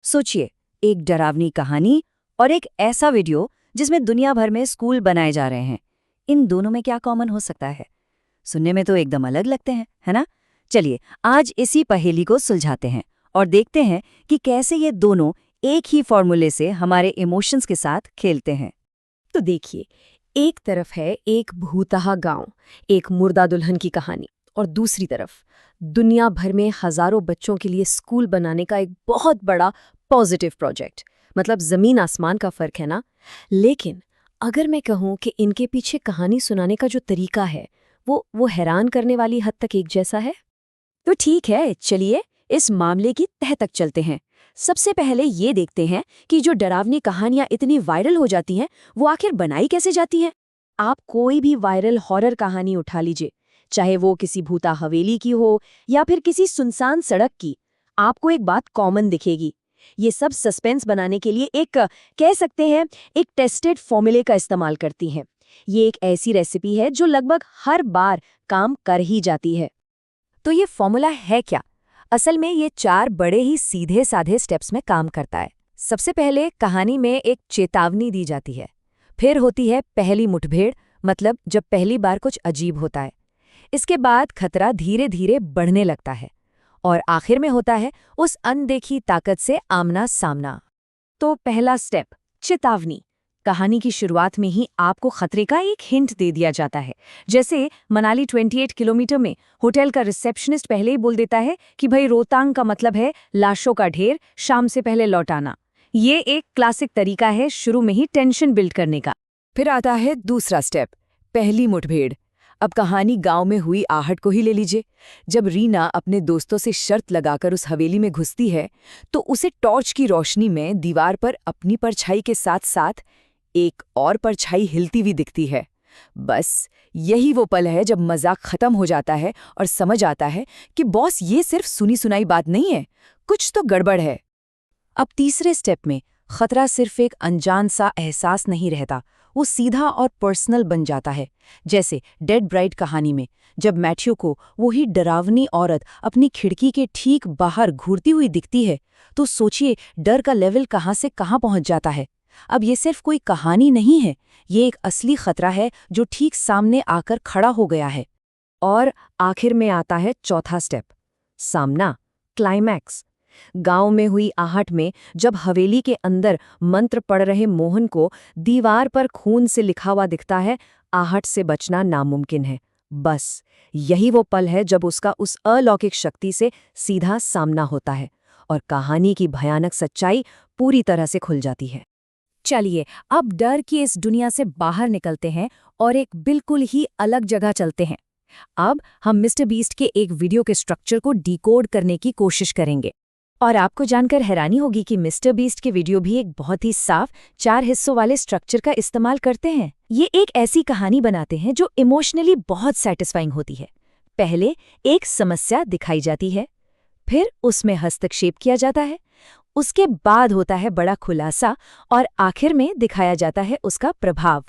सोचिए, एक डरावनी कहानी और एक ऐसा वीडियो जिसमें दुनिया भर में स्कूल बनाए जा रहे हैं। इन दोनों में क्या कॉमन हो सकता है? सुनने में तो एकदम अलग लगते हैं, है ना? चलिए, आज इसी पहेली को सुलझाते हैं और देखते हैं कि कैसे ये दोनों एक ही फॉर्मूले से हमारे इमोशंस के साथ खेलते हैं। तो देखिए, एक तरफ है एक भूतहा गांव, एक मुर्दा दुल्हन की कहानी, और दूसरी तरफ दुनिया भर में हजारों बच्चों के लिए स्कूल बनाने का एक बहुत बड़ा पॉजिटिव प्रोजेक्ट। मतलब जमीन आसमान का फर्क है ना। लेकिन अगर मैं कहूं कि इनके पीछे कहानी सुनाने का जो तरीका है वो हैरान करने वाली हद तक एक जैसा है। तो ठीक है, चलिए इस मामले की तह तक चलते हैं। सबसे पहले ये देखते हैं कि जो डरावनी कहानियां इतनी वायरल हो जाती हैं, वो आखिर बनाई कैसे जाती हैं। आप कोई भी वायरल हॉरर कहानी उठा लीजिए, चाहे वो किसी भूता हवेली की हो या फिर किसी सुनसान सड़क की, आपको एक बात कॉमन दिखेगी। ये सब सस्पेंस बनाने के लिए कह सकते हैं, एक टेस्टेड फॉर्मूले का इस्तेमाल करती हैं। ये एक ऐसी रेसिपी है जो लगभग हर बार काम कर ही जाती है। तो ये फॉर्मूला है क्या? असल में ये 4 बड़े ही सीधे साधे स्टेप्स में काम करता है। सबसे पहले कहानी में एक चेतावनी दी जाती है। फिर होती है पहली मुठभेड़, मतलब जब पहली बार कुछ अजीब होता है। इसके बाद खतरा धीरे धीरे बढ़ने लगता है और आखिर में होता है उस अनदेखी ताकत से आमना सामना। तो पहला स्टेप, चेतावनी। कहानी की शुरुआत में ही आपको खतरे का एक हिंट दे दिया जाता है। जैसे मनाली 28 किलोमीटर में होटल का रिसेप्शनिस्ट पहले ही बोल देता है कि भाई रोहतांग का मतलब है लाशों का ढेर, शाम से पहले लौटाना। ये एक क्लासिक तरीका है शुरू में ही टेंशन बिल्ड करने का। फिर आता है दूसरा स्टेप, पहली मुठभेड़। अब कहानी गांव में हुई आहट को ही ले लीजिए। जब रीना अपने दोस्तों से शर्त लगाकर उस हवेली में घुसती है, तो उसे टॉर्च की रोशनी में दीवार पर अपनी परछाई के साथ साथ एक और परछाई हिलती हुई दिखती है। बस यही वो पल है जब मजाक खत्म हो जाता है और समझ आता है कि बॉस, ये सिर्फ सुनी सुनाई बात नहीं है, कुछ तो गड़बड़ है। अब तीसरे स्टेप में खतरा सिर्फ एक अनजान सा एहसास नहीं रहता, वो सीधा और पर्सनल बन जाता है। जैसे डेड ब्राइड कहानी में जब मैथ्यू को वही डरावनी औरत अपनी खिड़की के ठीक बाहर घूरती हुई दिखती है, तो सोचिए डर का लेवल कहाँ से कहाँ पहुंच जाता है। अब ये सिर्फ कोई कहानी नहीं है, ये एक असली खतरा है जो ठीक सामने आकर खड़ा हो गया है। और आखिर में आता है चौथा स्टेप, सामना, क्लाइमैक्स। गांव में हुई आहट में जब हवेली के अंदर मंत्र पढ़ रहे मोहन को दीवार पर खून से लिखा हुआ दिखता है, आहट से बचना नामुमकिन है। बस यही वो पल है जब उसका उस अलौकिक शक्ति से सीधा सामना होता है और कहानी की भयानक सच्चाई पूरी तरह से खुल जाती है। चलिए, अब डर की इस दुनिया से बाहर निकलते हैं और एक बिल्कुल ही अलग जगह चलते हैं। अब हम मिस्टर बीस्ट के एक वीडियो के स्ट्रक्चर को डिकोड करने की कोशिश करेंगे। और आपको जानकर हैरानी होगी कि मिस्टर बीस्ट के वीडियो भी एक बहुत ही साफ 4 हिस्सों वाले स्ट्रक्चर का इस्तेमाल करते हैं। ये एक ऐसी कहानी बनाते हैं जो इमोशनली बहुत सैटिस्फाइंग होती है। पहले एक समस्या दिखाई जाती है, फिर उसमें हस्तक्षेप किया जाता है, उसके बाद होता है बड़ा खुलासा और आखिर में दिखाया जाता है उसका प्रभाव।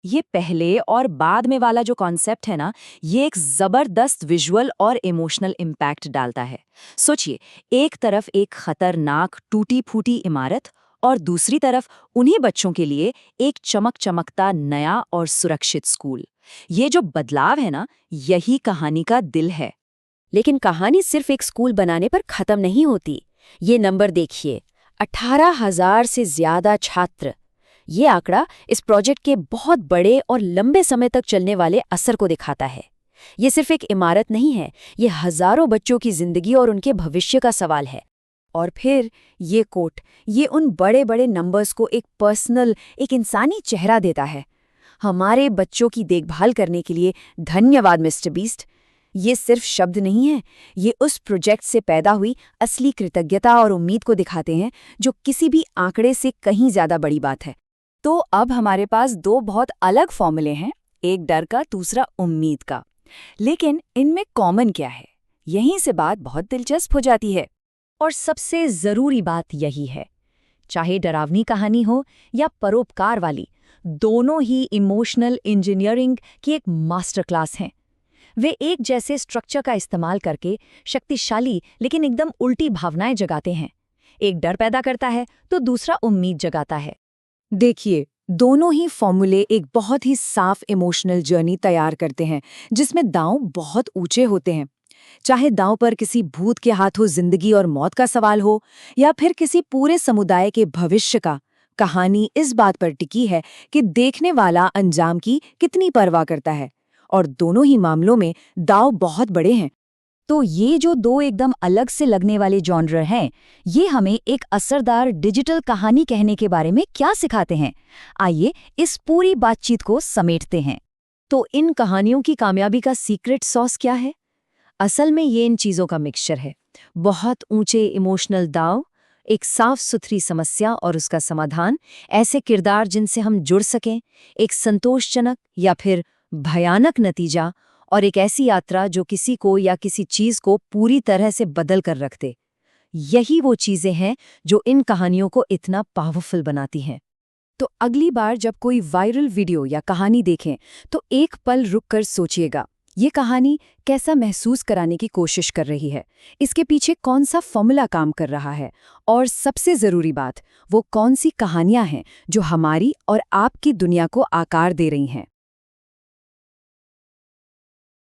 ये पहले और बाद में वाला जो कॉन्सेप्ट है ना, ये एक जबरदस्त विजुअल और इमोशनल इम्पैक्ट डालता है। सोचिए, एक तरफ एक खतरनाक टूटी फूटी इमारत और दूसरी तरफ उन्हीं बच्चों के लिए एक चमक चमकता नया और सुरक्षित स्कूल। ये जो बदलाव है ना, यही कहानी का दिल है। लेकिन कहानी सिर्फ एक स्कूल बनाने पर खत्म नहीं होती। ये नंबर देखिए, 18,000 से ज्यादा छात्र। ये आंकड़ा इस प्रोजेक्ट के बहुत बड़े और लंबे समय तक चलने वाले असर को दिखाता है। ये सिर्फ एक इमारत नहीं है, ये हजारों बच्चों की जिंदगी और उनके भविष्य का सवाल है। और फिर ये कोट, ये उन बड़े बड़े नंबर्स को एक पर्सनल, एक इंसानी चेहरा देता है। हमारे बच्चों की देखभाल करने के लिए धन्यवाद मिस्टर बीस्ट। ये सिर्फ शब्द नहीं है, ये उस प्रोजेक्ट से पैदा हुई असली कृतज्ञता और उम्मीद को दिखाते हैं, जो किसी भी आंकड़े से कहीं ज्यादा बड़ी बात है। तो अब हमारे पास 2 बहुत अलग फॉर्मूले हैं, एक डर का, दूसरा उम्मीद का। लेकिन इनमें कॉमन क्या है? यहीं से बात बहुत दिलचस्प हो जाती है। और सबसे जरूरी बात यही है, चाहे डरावनी कहानी हो या परोपकार वाली, दोनों ही इमोशनल इंजीनियरिंग की एक मास्टर क्लास हैं। वे एक जैसे स्ट्रक्चर का इस्तेमाल करके शक्तिशाली लेकिन एकदम उल्टी भावनाएं जगाते हैं। एक डर पैदा करता है तो दूसरा उम्मीद जगाता है। देखिए, दोनों ही फॉर्मूले एक बहुत ही साफ इमोशनल जर्नी तैयार करते हैं, जिसमें दांव बहुत ऊंचे होते हैं। चाहे दांव पर किसी भूत के हाथों जिंदगी और मौत का सवाल हो, या फिर किसी पूरे समुदाय के भविष्य का, कहानी इस बात पर टिकी है कि देखने वाला अंजाम की कितनी परवाह करता है। और दोनों ही मामलों में दांव बहुत बड़े हैं। तो ये जो दो एकदम अलग से लगने वाले जॉनर हैं, ये हमें एक असरदार डिजिटल कहानी कहने के बारे में क्या सिखाते हैं? आइए इस पूरी बातचीत को समेटते हैं। तो इन कहानियों की कामयाबी का सीक्रेट सॉस क्या है? असल में ये इन चीज़ों का मिक्सचर है। बहुत ऊंचे इमोशनल दांव, एक साफ सुथरी समस्या और उसका समाधान, ऐसे किरदार जिनसे हम जुड़ सकें, एक संतोषजनक या फिर भयानक नतीजा, और एक ऐसी यात्रा जो किसी को या किसी चीज को पूरी तरह से बदल कर रख दे। यही वो चीजें हैं जो इन कहानियों को इतना पावरफुल बनाती हैं। तो अगली बार जब कोई वायरल वीडियो या कहानी देखें तो एक पल रुककर सोचिएगा, ये कहानी कैसा महसूस कराने की कोशिश कर रही है, इसके पीछे कौन सा फॉर्मूला काम कर रहा है, और सबसे ज़रूरी बात, वो कौन सी कहानियां हैं जो हमारी और आपकी दुनिया को आकार दे रही हैं।